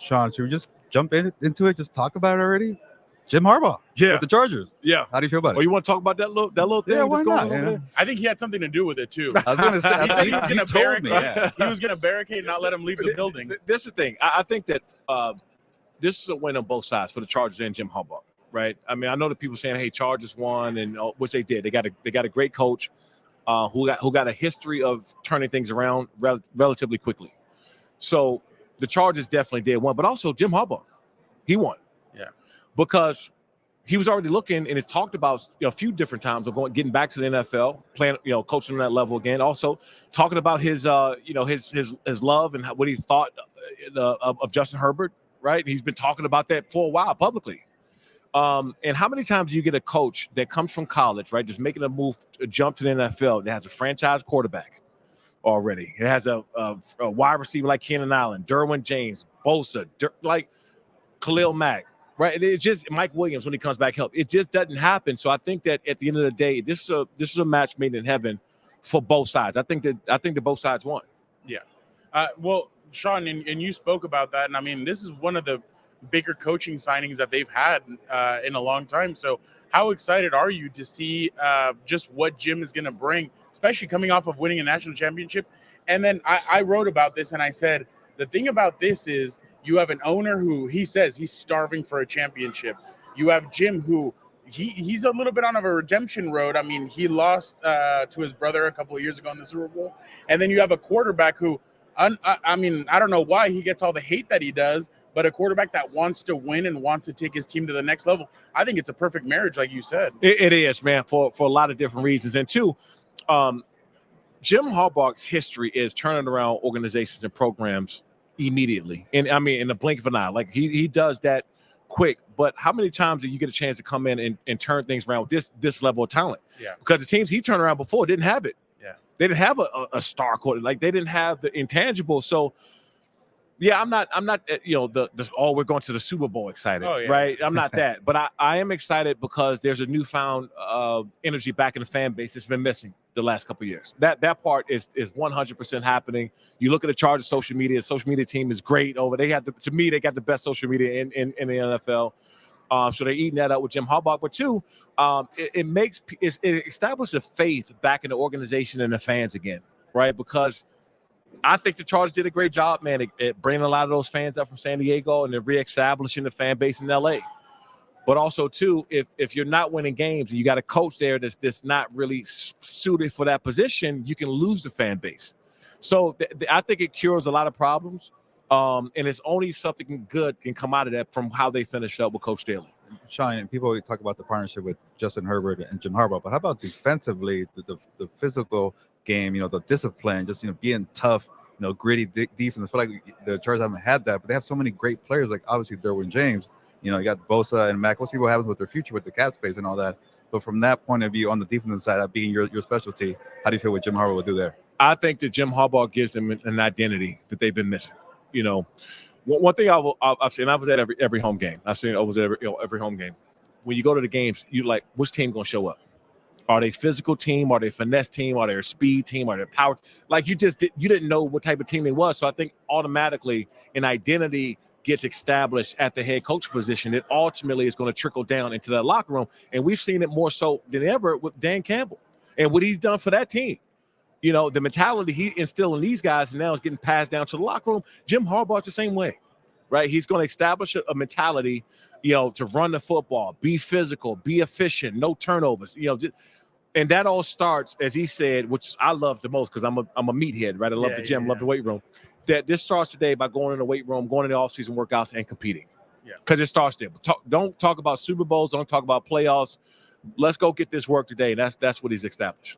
Shawne, should we just jump into it? Just talk about it already? Jim Harbaugh with the Chargers. Yeah. How do you feel about it? Oh, you want to talk about that little thing that's going on over there? I think he had something to do with it, too. I was going to say, he said he was going to barricade. Yeah. He was going to barricade and not let him leave the building. This is the thing. I think that this is a win on both sides for the Chargers and Jim Harbaugh, right? I mean, I know that people saying, "Hey, Chargers won," and which they did. They got a great coach who got a history of turning things around relatively quickly. So the Chargers definitely did win, but also Jim Harbaugh, he won. Yeah, because he was already looking and has talked about a few different times of getting back to the NFL, playing, coaching on that level again. Also talking about his his love and what he thought of Justin Herbert. Right, he's been talking about that for a while publicly. And how many times do you get a coach that comes from college, right, just making a move, to jump to the NFL, that has a franchise quarterback already? It has a wide receiver like Keenan Allen, Derwin James, Bosa, like Khalil Mack. Right, and it's just Mike Williams when he comes back healthy. It just doesn't happen. So I think that at the end of the day, this is a match made in heaven for both sides. I think that both sides won. Yeah. Well, Shawne, and you spoke about that, and I mean, this is one of the bigger coaching signings that they've had in a long time. So how excited are you to see just what Jim is going to bring, especially coming off of winning a national championship? And then I wrote about this, and I said, the thing about this is you have an owner who he says he's starving for a championship. You have Jim who he's a little bit on a redemption road. I mean, he lost to his brother a couple of years ago in the Super Bowl. And then you have a quarterback who, I mean, I don't know why he gets all the hate that he does, but a quarterback that wants to win and wants to take his team to the next level. I think it's a perfect marriage, like you said. It is, man, for a lot of different reasons. And two, Jim Harbaugh's history is turning around organizations and programs immediately. And I mean, in the blink of an eye, like he does that quick. But how many times do you get a chance to come in and turn things around with this level of talent? Yeah. Because the teams he turned around before didn't have it. Yeah. They didn't have a star quarterback. Like they didn't have the intangible. So yeah, I'm not we're going to the Super Bowl excited, right? I'm not that, but I am excited because there's a newfound energy back in the fan base that's been missing the last couple of years. That part is 100% happening. You look at the Chargers social media team is great over. They got they got the best social media in the NFL. So they're eating that up with Jim Harbaugh. But two, it establishes a faith back in the organization and the fans again, right? Because I think the Chargers did a great job, man, at bringing a lot of those fans up from San Diego and then reestablishing the fan base in L.A. But also, too, if you're not winning games and you got a coach there that's not really suited for that position, you can lose the fan base. So I think it cures a lot of problems, and it's only something good can come out of that from how they finished up with Coach Staley. Shawne, people always talk about the partnership with Justin Herbert and Jim Harbaugh, but how about defensively, the physical game, the discipline, just, being tough, gritty defense. I feel like the Chargers haven't had that, but they have so many great players, like obviously Derwin James, you got Bosa and Mack. We'll see what happens with their future with the cap space and all that. But from that point of view, on the defensive side, that being your specialty, how do you feel what Jim Harbaugh will do there? I think that Jim Harbaugh gives them an identity that they've been missing. One thing I've seen, I was at every home game. I was at every home game. When you go to the games, you like, which team going to show up? Are they physical team? Are they finesse team? Are they a speed team? Are they power? Like you didn't know what type of team they was. So I think automatically an identity gets established at the head coach position. It ultimately is going to trickle down into the locker room. And we've seen it more so than ever with Dan Campbell and what he's done for that team. The mentality he instilled in these guys now is getting passed down to the locker room. Jim Harbaugh's the same way, right? He's going to establish a mentality, to run the football, be physical, be efficient, no turnovers, and that all starts, as he said, which I love the most because I'm a meathead, right? I love the gym, love the weight room. That this starts today by going in the weight room, going in the off-season workouts, and competing. Yeah, because it starts there. Don't talk about Super Bowls. Don't talk about playoffs. Let's go get this work today. That's what he's established.